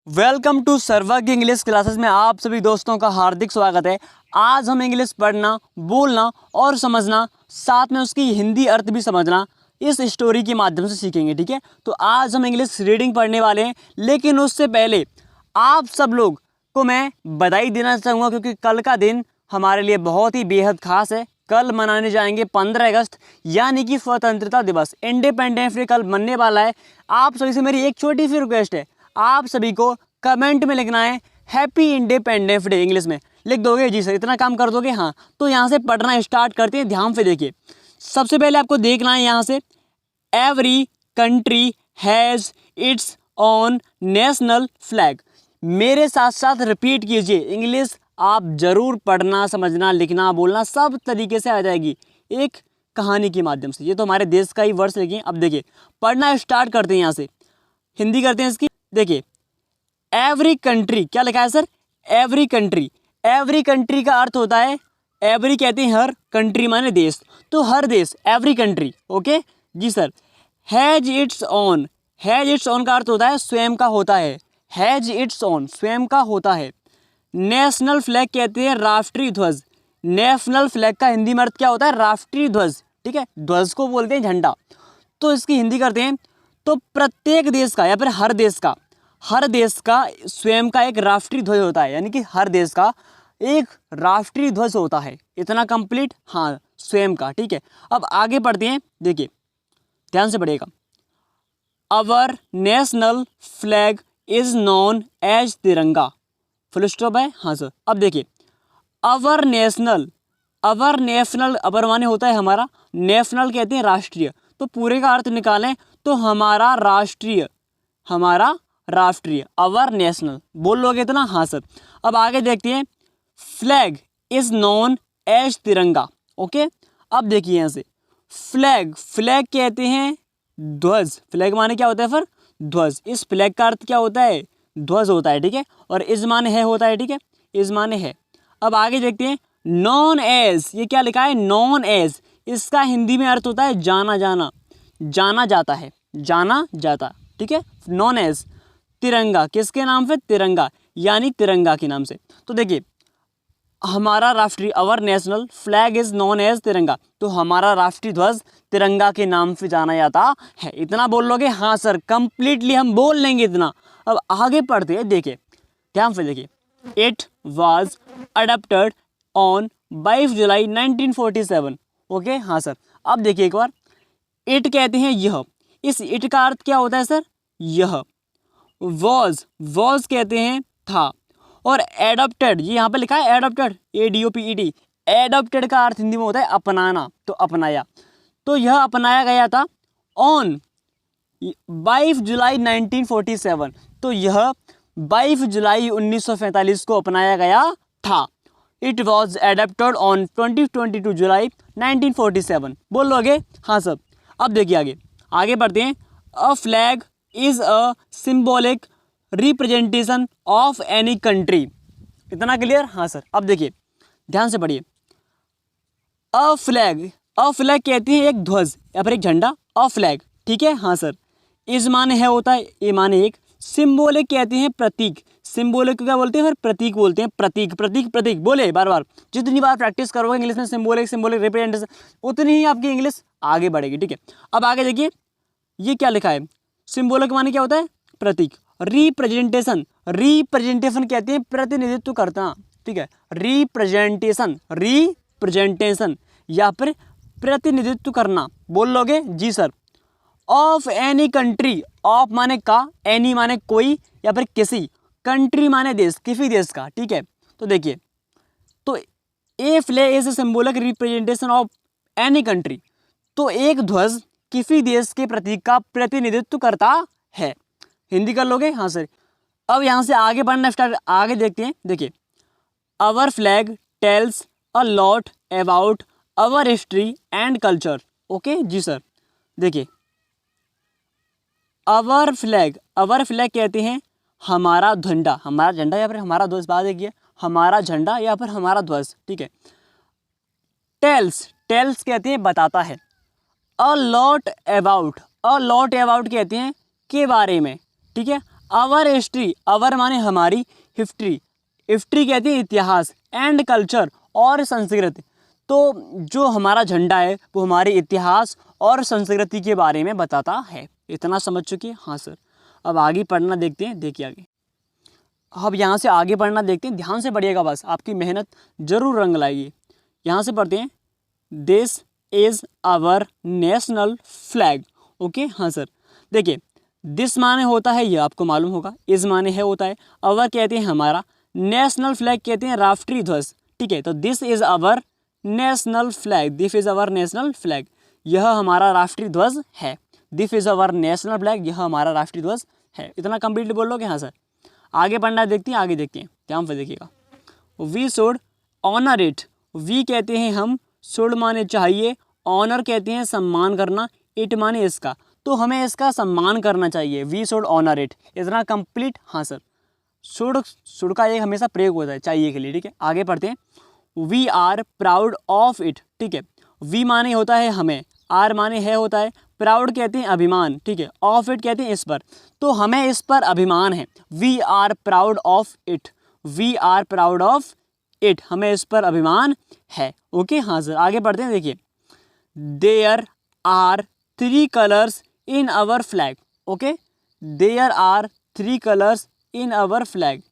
Welcome to सर्वज्ञ English classes में आप सभी दोस्तों का हार्दिक स्वागत है। आज हम इंग्लिश पढ़ना, बोलना और समझना, साथ में उसकी हिंदी अर्थ भी समझना इस स्टोरी के माध्यम से सीखेंगे। ठीक है, तो आज हम इंग्लिश रीडिंग पढ़ने वाले हैं, लेकिन उससे पहले आप सब लोग को मैं बधाई देना चाहूँगा, क्योंकि कल का दिन हमारे लिए बहुत ही बेहद खास है। कल मनाने जाएंगे 15 अगस्त यानी कि स्वतंत्रता दिवस, इंडिपेंडेंस डे कल बनने वाला है। आप सभी से मेरी एक छोटी सी रिक्वेस्ट है, आप सभी को कमेंट में लिखना है हैप्पी इंडिपेंडेंस डे। इंग्लिश में लिख दोगे? जी सर, इतना काम कर दोगे? हाँ, तो यहाँ से पढ़ना स्टार्ट करते हैं। ध्यान से देखिए, सबसे पहले आपको देखना है यहाँ से, every country has its own national flag. मेरे साथ साथ रिपीट कीजिए। इंग्लिश आप जरूर पढ़ना, समझना, लिखना, बोलना सब तरीके से आ जाएगी एक कहानी के माध्यम से। ये तो हमारे देश का ही वर्ष लिखिए। अब देखिए, पढ़ना स्टार्ट करते हैं। यहाँ से हिंदी करते हैं इसकी। देखिए, एवरी कंट्री, क्या लिखा है sir? Every country. Every country का अर्थ होता है, एवरी कहते हैं हर, कंट्री माने देश, तो हर देश, every country. Okay ji sir. Has its own, has its own का अर्थ होता है स्वयं का होता है। हैज इट्स ओन स्वयं का होता है। नेशनल फ्लैग कहते हैं राष्ट्रीय ध्वज। नेशनल फ्लैग का हिंदी में अर्थ क्या होता है? राष्ट्रीय ध्वज। ठीक है, ध्वज को बोलते हैं झंडा। तो इसकी हिंदी करते हैं, तो प्रत्येक देश का या फिर हर देश का स्वयं का एक राष्ट्रीय ध्वज होता है, यानी कि हर देश का एक राष्ट्रीय ध्वज होता है। इतना कंप्लीट? हाँ, स्वयं का। ठीक है, अब आगे पढ़ते हैं। देखिए, ध्यान से पढ़िएगा। Our national flag is known as Tiranga. Full stop है? हाँ सर। अब देखिए, अवर नेशनल, अवर माने होता है हमारा, नेशनल कहते हैं राष्ट्रीय, तो पूरे का अर्थ निकालें तो हमारा राष्ट्रीय, अवर नेशनल। बोल लोगे इतना? हाँ सर। अब आगे देखते हैं, फ्लैग इज नोन एज तिरंगा। ओके, अब देखिए यहाँ से, फ्लैग कहते हैं ध्वज। फ्लैग माने क्या होता है फिर? ध्वज। इस फ्लैग का अर्थ क्या होता है? ध्वज होता है। ठीक है, और इज माने है होता है। ठीक है, इज माने है। अब आगे देखते हैं, नॉन एज, ये क्या लिखा है? Known as. इसका हिंदी में अर्थ होता है जाना जाता है, जाना जाता। ठीक है, नॉन एज तिरंगा। किसके नाम से? तिरंगा, यानी तिरंगा के नाम से। तो देखिए, हमारा राष्ट्रीय, our national flag is known as Tiranga, तो हमारा राष्ट्रीय ध्वज तिरंगा के नाम से जाना जाता है। इतना बोल लोगे? हाँ सर, कंप्लीटली हम बोल लेंगे इतना। अब आगे पढ़ते हैं। देखिए, ध्यान से देखिए, it was adopted on 22 July 1947। Okay, हाँ सर। अब देखिए एक बार, इट कहते हैं यह। इस इट का अर्थ क्या होता है सर? यह। वॉज कहते हैं था, और एडॉप्टेड, ये यहाँ पे लिखा है एडॉप्टेड, ADOPTED। एडॉप्टेड का अर्थ हिंदी में होता है अपनाना, तो अपनाया। तो यह अपनाया गया था ऑन 22 जुलाई 1947, तो यह 22 जुलाई 1945 को अपनाया गया था। इट वॉज एडॉप्टेड ऑन 22 जुलाई 1947। बोल लोगे? हाँ सर। अब देखिए, आगे बढ़ते हैं। A flag is a symbolic representation of any country. इतना क्लियर? हाँ सर। अब देखिए, ध्यान से पढ़िए। अ फ्लैग कहते हैं एक ध्वज या फिर एक झंडा। अ फ्लैग, ठीक है? हाँ सर। इज माने है होता है, ए माने एक। सिंबॉलिक कहते हैं प्रतीक। सिंबॉलिक को क्या बोलते हैं? फिर प्रतीक बोलते हैं। प्रतीक बोले बार बार। जितनी बार प्रैक्टिस करोगे इंग्लिश में सिंबॉलिक रिप्रेजेंटेशन, उतनी ही आपकी इंग्लिश आगे बढ़ेगी। ठीक है, अब आगे देखिए, ये क्या लिखा है? सिंबॉलिक माने क्या होता है? प्रतीक। रिप्रेजेंटेशन कहते हैं प्रतिनिधित्व करता। ठीक है, रिप्रेजेंटेशन या फिर प्रतिनिधित्व करना। बोल लोगे? जी sir. Of any country, of माने का, एनी माने कोई या फिर किसी, कंट्री माने देश, किसी देश का। ठीक है, तो देखिए, तो a flag is a symbolic representation of any country, तो एक ध्वज किसी देश के प्रतीक का प्रतिनिधित्व करता है। हिंदी कर लोगे? हाँ सर। अब यहाँ से आगे बढ़ना स्टार्ट, आगे देखते हैं। देखिए, our flag tells a lot about our history and culture. Okay ji sir. देखिए, आवर फ्लैग कहते हैं हमारा झंडा, या फिर हमारा ध्वज। बात देखिए, हमारा झंडा या फिर हमारा ध्वज। ठीक है, टेल्स कहते हैं बताता है। अ लॉट अबाउट कहते हैं के बारे में। ठीक है, आवर हिस्ट्री, आवर माने हमारी, हिस्ट्री, हिस्ट्री कहते हैं इतिहास, एंड कल्चर और संस्कृति। तो जो हमारा झंडा है वो हमारे इतिहास और संस्कृति के बारे में बताता है। इतना समझ चुके हैं? हाँ सर। अब आगे पढ़ना देखते हैं, देखिए आगे। अब यहाँ से आगे पढ़ना देखते हैं, ध्यान से पढ़िएगा, बस आपकी मेहनत जरूर रंग लाएगी। यहाँ से पढ़ते हैं, this is our national flag. Okay, हाँ सर। देखिए, दिस माने होता है, ये आपको मालूम होगा, इज़ माने है होता है, आवर कहते हैं हमारा, नेशनल फ्लैग कहते हैं राष्ट्रीय ध्वज। ठीक है, तो this is our national flag, this is our national flag, यह हमारा राष्ट्रीय ध्वज है। This is our national flag, यह हमारा राष्ट्रीय ध्वज है। इतना कंप्लीटली बोल लोगे? हाँ सर। आगे पढ़ना देखते हैं, आगे देखते हैं, ध्यान से देखिएगा। We should honour it, we कहते हैं हम, शुड माने चाहिए, ऑनर कहते हैं सम्मान करना, इट माने इसका, तो हमें इसका सम्मान करना चाहिए। वी शुड ऑनर इट, इतना कंप्लीट? हाँ सर। शुड का एक हमेशा प्रयोग होता है चाहिए के लिए। ठीक है, आगे पढ़ते हैं। We are proud of it. ठीक है, वी माने होता है हमें, आर माने है होता है, प्राउड कहते हैं अभिमान। ठीक है, ऑफ इट कहते हैं इस पर, तो हमें इस पर अभिमान है। We are proud of it, we are proud of it, हमें इस पर अभिमान है। ओके, हाँ सर। आगे पढ़ते हैं, देखिए। There are 3 colours in our flag. Okay, there are 3 colours in our flag.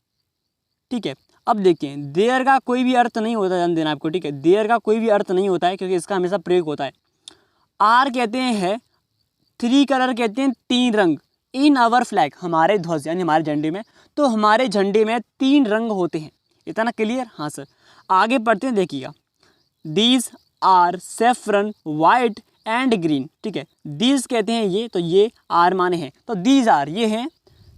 ठीक है, अब देखिए, देयर का कोई भी अर्थ नहीं होता, ध्यान देना आपको। ठीक है, देयर का कोई भी अर्थ नहीं होता है, क्योंकि इसका हमेशा प्रयोग होता है। आर कहते हैं है, 3 कलर कहते हैं 3 रंग, इन आवर फ्लैग हमारे ध्वज यानी हमारे झंडे में, तो हमारे झंडे में 3 रंग होते हैं। इतना क्लियर? हाँ सर। आगे पढ़ते हैं, देखिएगा। These are saffron, white and green. ठीक है, दीज कहते हैं ये, तो ये आर माने हैं, तो दीज आर ये हैं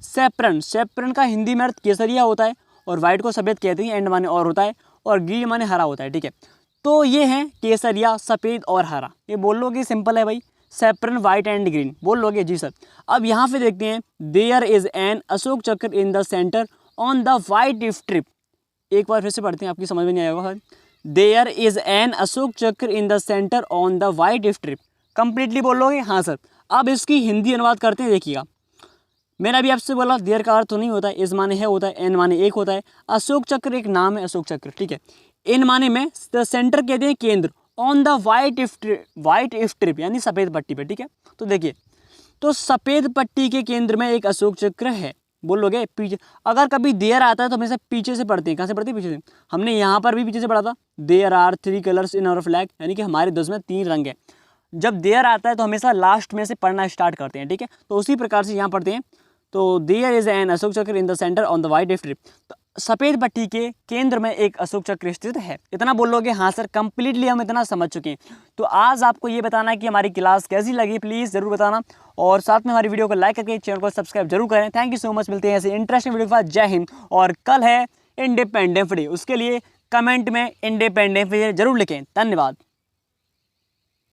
सेफ्रन, सेफ्रन का हिंदी में अर्थ केसरिया होता है, और वाइट को सफ़ेद कहते हैं, एंड माने और होता है, और ग्रीन माने हरा होता है। ठीक है, तो ये हैं केसरिया, सफ़ेद और हरा। ये बोल लोगे, सिंपल है भाई, सेफ्रन, वाइट एंड ग्रीन, बोल लोगे? जी सर। अब यहाँ पे देखते हैं, देयर इज़ एन अशोक चक्र in the centre on the white strip. एक बार फिर से पढ़ते हैं, आपकी समझ में नहीं आएगा। देयर इज़ एन अशोक चक्र in the centre on the white strip, completely बोल लोगे? हाँ सर। अब इसकी हिंदी अनुवाद करते हैं, देखिएगा। मैंने अभी आपसे बोला देयर का अर्थ तो नहीं होता है, इस माने है होता है, एन माने एक होता है, अशोक चक्र एक नाम है, अशोक चक्र। ठीक है, इन माने में द सेंटर कहते हैं केंद्र, ऑन द वाइट स्ट्रिप यानी सफ़ेद पट्टी पे। ठीक है, तो देखिए, तो सफ़ेद पट्टी के केंद्र में एक अशोक चक्र है। बोल लोगे? पीछे अगर कभी देयर आता है तो हमेशा पीछे से पढ़ते हैं। कहाँ से पढ़ते हैं? पीछे से। हमने यहाँ पर भी पीछे से पढ़ा था, there are 3 colours in our flag, यानी कि हमारे ध्वज में 3 रंग है। जब देयर आता है तो हमेशा लास्ट में से पढ़ना स्टार्ट करते हैं। ठीक है, तो उसी प्रकार से यहाँ पढ़ते हैं। तो देयर इज एन अशोक चक्र in the centre on the white strip, तो सफ़ेद पट्टी के केंद्र में एक अशोक चक्र स्थित है। इतना बोल लोगे? हाँ सर, कंप्लीटली हम इतना समझ चुके हैं। तो आज आपको ये बताना है कि हमारी क्लास कैसी लगी, प्लीज़ ज़रूर बताना, और साथ में हमारी वीडियो को लाइक करके चैनल को सब्सक्राइब जरूर करें। थैंक यू सो मच, मिलते हैं ऐसे इंटरेस्टिंग वीडियो के साथ। जय हिंद। और कल है इंडिपेंडेंस डे, उसके लिए कमेंट में इंडिपेंडेंस डे जरूर लिखें। धन्यवाद।